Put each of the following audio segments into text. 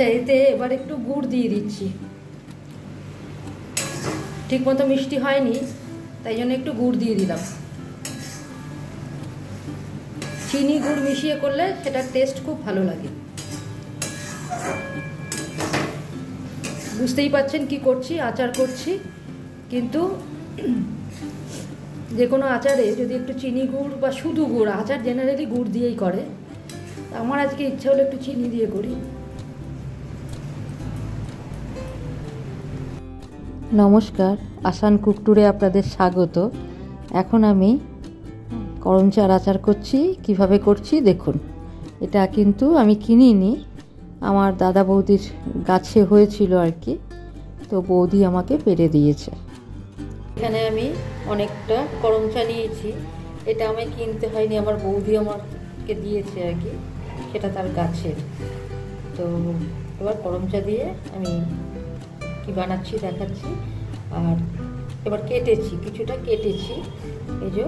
এতে এবার একটু গুড় দিয়ে দিচ্ছি। ঠিক মতো মিষ্টি হয়নি, তাই জন্য একটু গুড় দিয়ে দিলাম। চিনি গুড় মিশিয়ে করলে সেটার টেস্ট খুব ভালো লাগে। বুঝতেই পারছেন কি করছি, আচার করছি, কিন্তু যে কোনো আচারে যদি একটু চিনি গুড় বা শুধু গুড়, আচার জেনারেলি গুড় দিয়েই করে, আমার আজকে ইচ্ছা হলো একটু চিনি দিয়ে করি। নমস্কার, আসান কুক ট্যুরে আপনাদের স্বাগত। এখন আমি করম চার আচার করছি। কিভাবে করছি দেখুন। এটা কিন্তু আমি কিনিনি, আমার দাদা বৌদির গাছে হয়েছিল আর কি, তো বৌদি আমাকে পেরে দিয়েছে। এখানে আমি অনেকটা করম চা নিয়েছি। এটা আমায় কিনতে হয়নি, আমার বৌদি আমাকে দিয়েছে আর কি, সেটা তার গাছের। তো এবার করম চা দিয়ে আমি কি বানাচ্ছি দেখাচ্ছি। আর এবার কেটেছি, কিছুটা কেটেছি, এই যে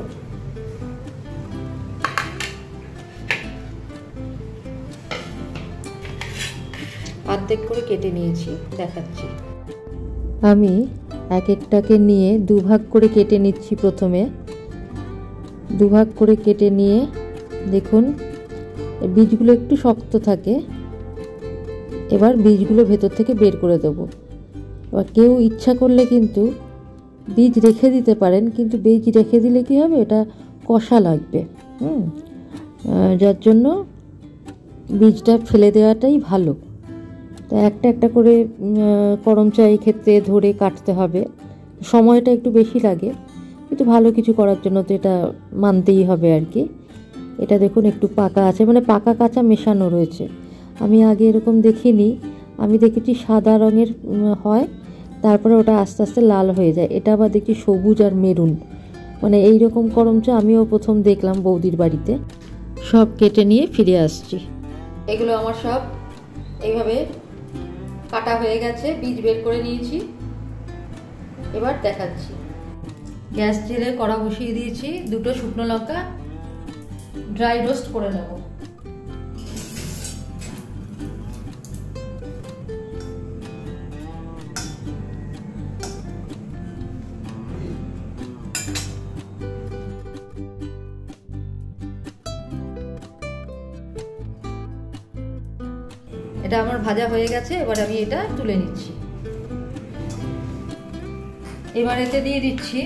অর্ধেক করে কেটে নিয়েছি, দেখাচ্ছি। আমি এক একটাকে নিয়ে দুভাগ করে কেটে নিচ্ছি। প্রথমে দুভাগ করে কেটে নিয়ে দেখুন বীজগুলো একটু শক্ত থাকে, এবার বীজগুলো ভেতর থেকে বের করে দেবো। এবার কেউ ইচ্ছা করলে কিন্তু বীজ রেখে দিতে পারেন, কিন্তু বীজ রেখে দিলে কী হবে, এটা কষা লাগবে। যার জন্য বীজটা ফেলে দেওয়াটাই ভালো। তো একটা একটা করে করম চা এই ক্ষেত্রে ধরে কাটতে হবে, সময়টা একটু বেশি লাগে, কিন্তু ভালো কিছু করার জন্য তো এটা মানতেই হবে আর কি। এটা দেখুন একটু পাকা আছে, মানে পাকা কাঁচা মেশানো রয়েছে। আমি আগে এরকম দেখিনি, আমি দেখেছি সাদা রঙের হয়, তারপরে ওটা আস্তে আস্তে লাল হয়ে যায়। এটা আবার দেখছি সবুজ আর মেরুন, মানে এই রকম করম চা আমিও প্রথম দেখলাম বৌদির বাড়িতে। সব কেটে নিয়ে ফিরে আসছি। এগুলো আমার সব এইভাবে কাটা হয়ে গেছে, বীজ বের করে নিয়েছি। এবার দেখাচ্ছি। গ্যাস জেলে কড়া বসিয়ে দিয়েছি, দুটো শুকনো লঙ্কা ড্রাই রোস্ট করে নেব। এটা আমার ভাজা হয়ে গেছে, এবার আমি এটা তুলে নিচ্ছি। এবার এতে দিয়ে দিচ্ছি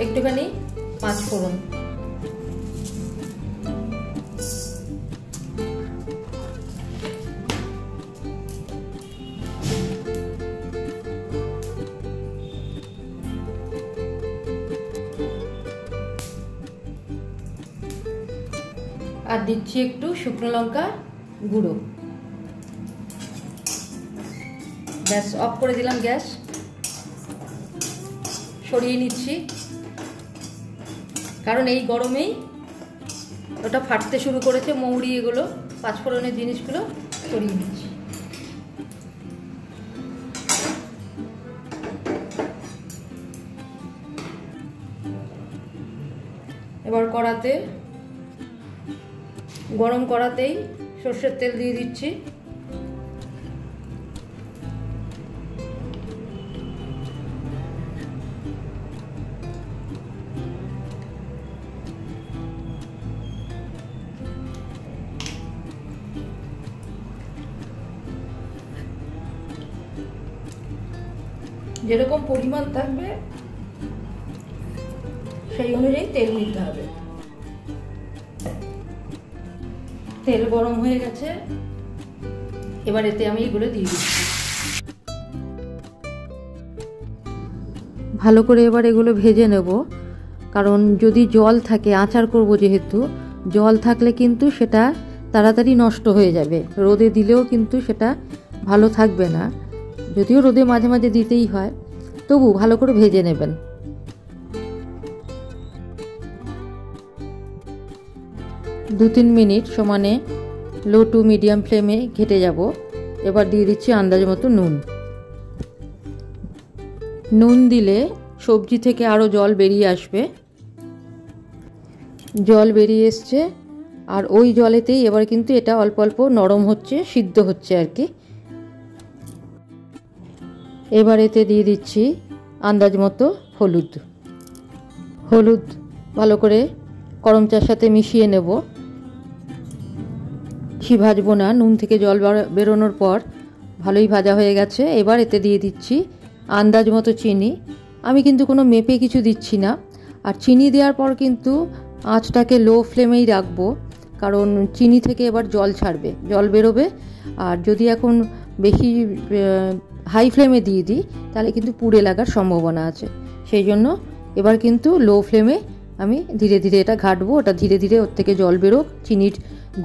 একটুখানি পাঁচ ফোড়ন, আর দিচ্ছি একটু শুকনো লঙ্কা গুঁড়ো। গ্যাস অফ করে দিলাম, গ্যাস সরিয়ে নিচ্ছি, কারণ এই গরমেই ওটা ফাটতে শুরু করেছে। মৌরি এগুলো পাঁচফোড়নের জিনিসগুলো সরিয়ে নিচ্ছি। এবার কড়াতে, গরম কড়াতেই সর্ষের তেল দিয়ে দিচ্ছি। যেরকম পরিমাণ থাকবে সেই অনুযায়ী তেল নিতে হবে। তেল গরম হয়ে গেছে, এবার এতে আমি এগুলো দিয়ে দিচ্ছি। ভালো করে এবার এগুলো ভেজে নেব, কারণ যদি জল থাকে, আচার করব যেহেতু, জল থাকলে কিন্তু সেটা তাড়াতাড়ি নষ্ট হয়ে যাবে। রোদে দিলেও কিন্তু সেটা ভালো থাকবে না, যদিও রোদে মাঝে মাঝে দিতেই হয়, তবু ভালো করে ভেজে নেবেন। দু তিন মিনিট সমানে লো টু মিডিয়াম ফ্লেমে ঘেটে যাব। এবার দিয়ে দিচ্ছি আন্দাজ মতো নুন। নুন দিলে সবজি থেকে আরও জল বেরিয়ে আসবে। জল বেরিয়ে এসছে, আর ওই জলেতেই এবার কিন্তু এটা অল্প অল্প নরম হচ্ছে, সিদ্ধ হচ্ছে আর কি। এবার এতে দিয়ে দিচ্ছি আন্দাজ মতো হলুদ। হলুদ ভালো করে গরম চার সাথে মিশিয়ে নেব। বেশি ভাজবো না, নুন থেকে জল বেরোনোর পর ভালোই ভাজা হয়ে গেছে। এবার এতে দিয়ে দিচ্ছি আন্দাজ মতো চিনি। আমি কিন্তু কোনো মেপে কিছু দিচ্ছি না। আর চিনি দেওয়ার পর কিন্তু আঁচটাকে লো ফ্লেমেই রাখবো, কারণ চিনি থেকে এবার জল ছাড়বে, জল বেরোবে। আর যদি এখন বেশি হাই ফ্লেমে দিয়ে দিই তাহলে কিন্তু পুড়ে লাগার সম্ভাবনা আছে। সেই জন্য এবার কিন্তু লো ফ্লেমে আমি ধীরে ধীরে এটা ঘাটবো। ওটা ধীরে ধীরে ওর থেকে জল বেরোক, চিনির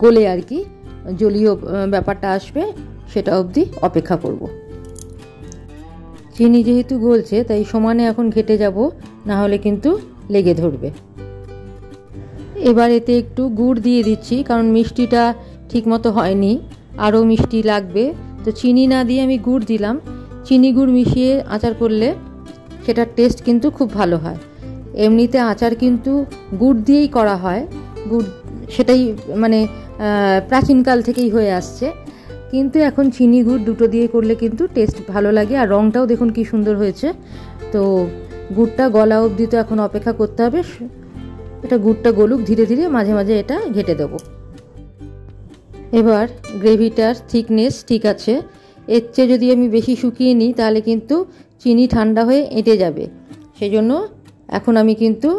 গলে আর কি জলীয় ব্যাপারটা আসবে, সেটা অবধি অপেক্ষা করব। চিনি যেহেতু গলছে তাই সমানে এখন ঘেটে যাব, না হলে কিন্তু লেগে ধরবে। এবার এতে একটু গুড় দিয়ে দিচ্ছি, কারণ মিষ্টিটা ঠিকমতো হয়নি, আরও মিষ্টি লাগবে। তো চিনি না দিয়ে আমি গুড় দিলাম। চিনি গুড় মিশিয়ে আচার করলে সেটার টেস্ট কিন্তু খুব ভালো হয়। এমনিতে আচার কিন্তু গুড় দিয়েই করা হয়, গুড় সেটাই মানে প্রাচীনকাল থেকেই হয়ে আসছে। কিন্তু এখন চিনি গুড় দুটো দিয়ে করলে কিন্তু টেস্ট ভালো লাগে। আর রঙটাও দেখুন কি সুন্দর হয়েছে। তো গুড়টা গলা অবধি তো এখন অপেক্ষা করতে হবে। এটা গুড়টা গলুক, ধীরে ধীরে মাঝে মাঝে এটা ঘেটে দেবো। এবার গ্রেভিটার থিকনেস ঠিক আছে। এর চেয়ে যদি আমি বেশি শুকিয়ে নিই তাহলে কিন্তু চিনি ঠান্ডা হয়ে এঁটে যাবে। সেই জন্য এখন আমি কিন্তু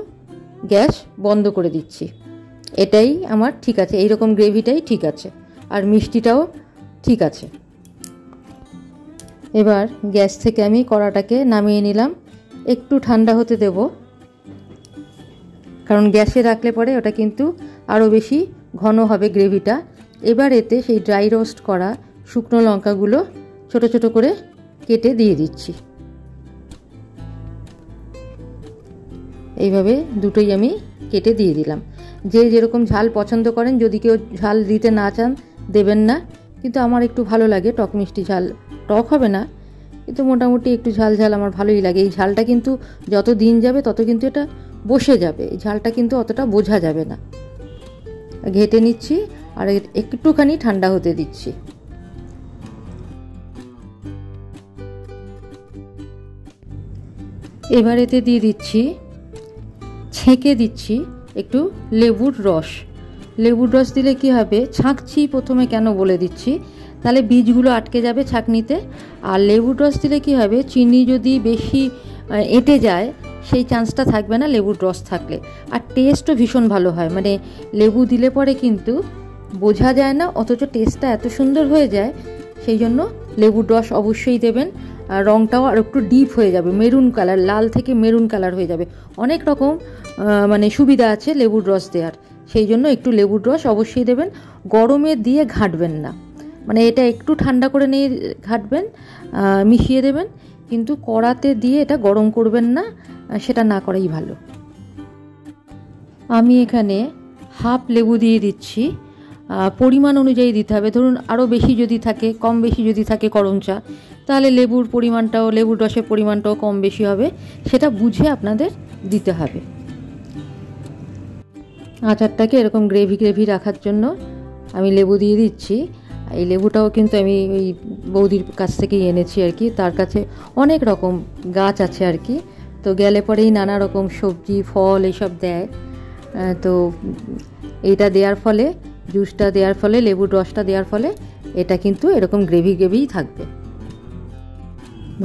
গ্যাস বন্ধ করে দিচ্ছি। এটাই আমার ঠিক আছে, এইরকম গ্রেভিটাই ঠিক আছে, আর মিষ্টিটাও ঠিক আছে। এবার গ্যাস থেকে আমি কড়াটাকে নামিয়ে নিলাম, একটু ঠান্ডা হতে দেব, কারণ গ্যাসে রাখলে পরে ওটা কিন্তু আরও বেশি ঘন হবে গ্রেভিটা। এবার এতে সেই ড্রাই রোস্ট করা শুকনো লঙ্কাগুলো ছোট ছোট করে কেটে দিয়ে দিচ্ছি। এইভাবে দুটোই আমি কেটে দিয়ে দিলাম। যে যেরকম ঝাল পছন্দ করেন, যদি কেউ ঝাল দিতে না চান দেবেন না, কিন্তু আমার একটু ভালো লাগে টক মিষ্টি ঝাল। টক হবে না, কিন্তু মোটামুটি একটু ঝাল ঝাল আমার ভালোই লাগে। এই ঝালটা কিন্তু যত দিন যাবে তত কিন্তু এটা বসে যাবে, এই ঝালটা কিন্তু অতটা বোঝা যাবে না। ঘেটে নিচ্ছি আর একটুখানি ঠান্ডা হতে দিচ্ছি। এবার এতে দিয়ে দিচ্ছি, ছেঁকে দিচ্ছি একটু লেবুর রস। লেবুর রস দিলে কি হবে, ছাঁকছি প্রথমে কেন বলে দিচ্ছি, তাহলে বীজগুলো আটকে যাবে ছাঁকনিতে। আর লেবুর রস দিলে কি হবে, চিনি যদি বেশি এঁটে যায় সেই চান্সটা থাকবে না লেবুর রস থাকলে। আর টেস্টও ভীষণ ভালো হয়, মানে লেবু দিলে পরে কিন্তু বোঝা যায় না, অথচ টেস্টটা এত সুন্দর হয়ে যায়। সেই জন্য লেবুর রস অবশ্যই দেবেন। আর রঙটাও আর একটু ডিপ হয়ে যাবে, মেরুন কালার, লাল থেকে মেরুন কালার হয়ে যাবে। অনেক রকম মানে সুবিধা আছে লেবুর রস দেওয়ার, সেই জন্য একটু লেবুর রস অবশ্যই দেবেন। গরমে দিয়ে ঘাঁটবেন না, মানে এটা একটু ঠান্ডা করে নিয়ে ঘাঁটবেন, মিশিয়ে দেবেন, কিন্তু কড়াতে দিয়ে এটা গরম করবেন না, সেটা না করাই ভালো। আমি এখানে হাফ লেবু দিয়ে দিচ্ছি, পরিমাণ অনুযায়ী দিতে হবে। ধরুন আরও বেশি যদি থাকে, কম বেশি যদি থাকে করম চা, তাহলে লেবুর পরিমাণটাও, লেবুর রসের পরিমাণটাও কম বেশি হবে, সেটা বুঝে আপনাদের দিতে হবে। আচারটাকে এরকম গ্রেভি গ্রেভি রাখার জন্য আমি লেবু দিয়ে দিচ্ছি। এই লেবুটাও কিন্তু আমি ওই বৌদির কাছ থেকেই এনেছি আর কি, তার কাছে অনেক রকম গাছ আছে আর কি। তো গেলে পরেই নানা রকম সবজি ফল এইসব দেয়। তো এইটা দেওয়ার ফলে, জুসটা দেওয়ার ফলে, লেবুর রসটা দেওয়ার ফলে এটা কিন্তু এরকম গ্রেভি গ্রেভিই থাকবে।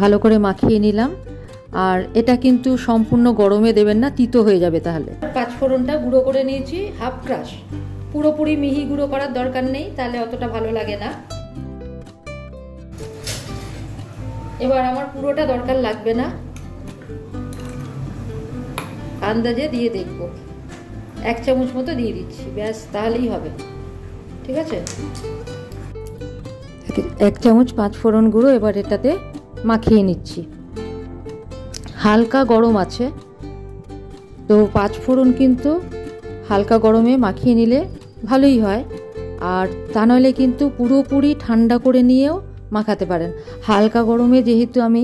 ভালো করে মাখিয়ে নিলাম। আর এটা কিন্তু সম্পূর্ণ গরমে দেবেন না, তিতো হয়ে যাবে তাহলে। পাঁচফোড়নটা গুঁড়ো করে নিয়েছি হাফ ক্রাশ, পুরোপুরি মিহি গুঁড়ো করার দরকার নেই, তাহলে অতটা ভালো লাগে না। এবার আমার পুরোটা দরকার লাগবে না, আন্দাজে দিয়ে দেখব। 1 চামচ মতো দিয়ে দিচ্ছি, ব্যাস তাহলেই হবে। ঠিক আছে, 1 চামচ পাঁচফোড়ন গুঁড়ো এবার এটাতে মাখিয়ে নিচ্ছি। হালকা গরম আছে, তো পাঁচফোড়ন কিন্তু হালকা গরমে মাখিয়ে নিলে ভালোই হয়। আর তা নইলে কিন্তু পুরোপুরি ঠান্ডা করে নিয়েও মাখাতে পারেন। হালকা গরমে যেহেতু আমি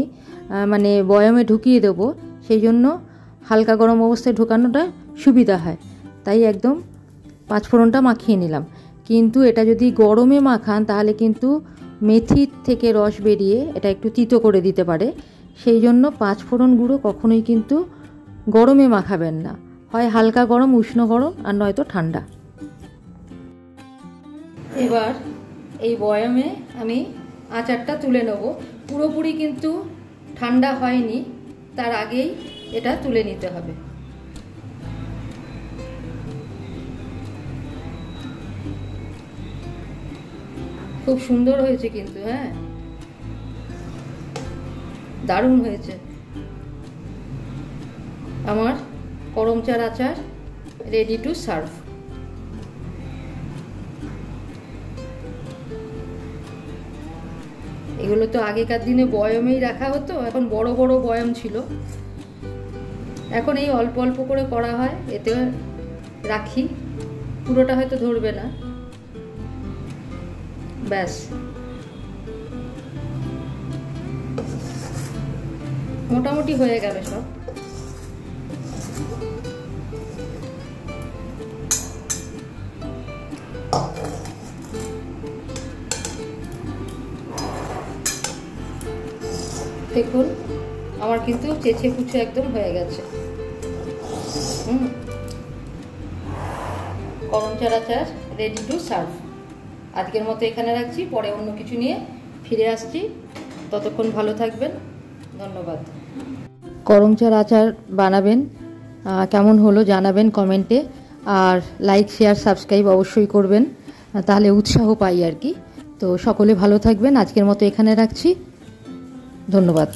মানে বয়ামে ঢুকিয়ে দেবো, সেই জন্য হালকা গরম অবস্থায় ঢোকানোটা সুবিধা হয়। তাই একদম পাঁচফোড়নটা মাখিয়ে নিলাম। কিন্তু এটা যদি গরমে মাখান তাহলে কিন্তু মেথির থেকে রস বেরিয়ে এটা একটু তিতো করে দিতে পারে। সেই জন্য পাঁচফোড়ন গুঁড়ো কখনোই কিন্তু গরমে মাখাবেন না, হয় হালকা গরম, উষ্ণ গরম, আর নয়তো ঠান্ডা। এবার এই বয়ামে আমি আচারটা তুলে নেব। পুরোপুরি কিন্তু ঠান্ডা হয়নি, তার আগেই এটা তুলে নিতে হবে। খুব সুন্দর হয়েছে কিন্তু, হ্যাঁ, দারুণ হয়েছে। আমার করম চার আচার রেডি টু সার্ভ। এগুলো তো আগেকার দিনে বয়ামেই রাখা হতো, এখন বড় বড় বয়াম ছিল, এখন এই অল্প অল্প করে করা হয়, এতে রাখি, পুরোটা হয়তো ধরবে না। ব্যাস, মোটামুটি হয়ে গেল সব। দেখুন আমার কিন্তু চেঁচে পুচে একদম হয়ে গেছে। করম চার আচার রেডি টু সার্ভ। আজকের মতো এখানে রাখছি, পরে অন্য কিছু নিয়ে ফিরে আসছি। ততক্ষণ ভালো থাকবেন, ধন্যবাদ। করম চার আচার বানাবেন, কেমন হলো জানাবেন কমেন্টে, আর লাইক শেয়ার সাবস্ক্রাইব অবশ্যই করবেন, তাহলে উৎসাহ পাই আর কি। তো সকলে ভালো থাকবেন, আজকের মতো এখানে রাখছি, ধন্যবাদ।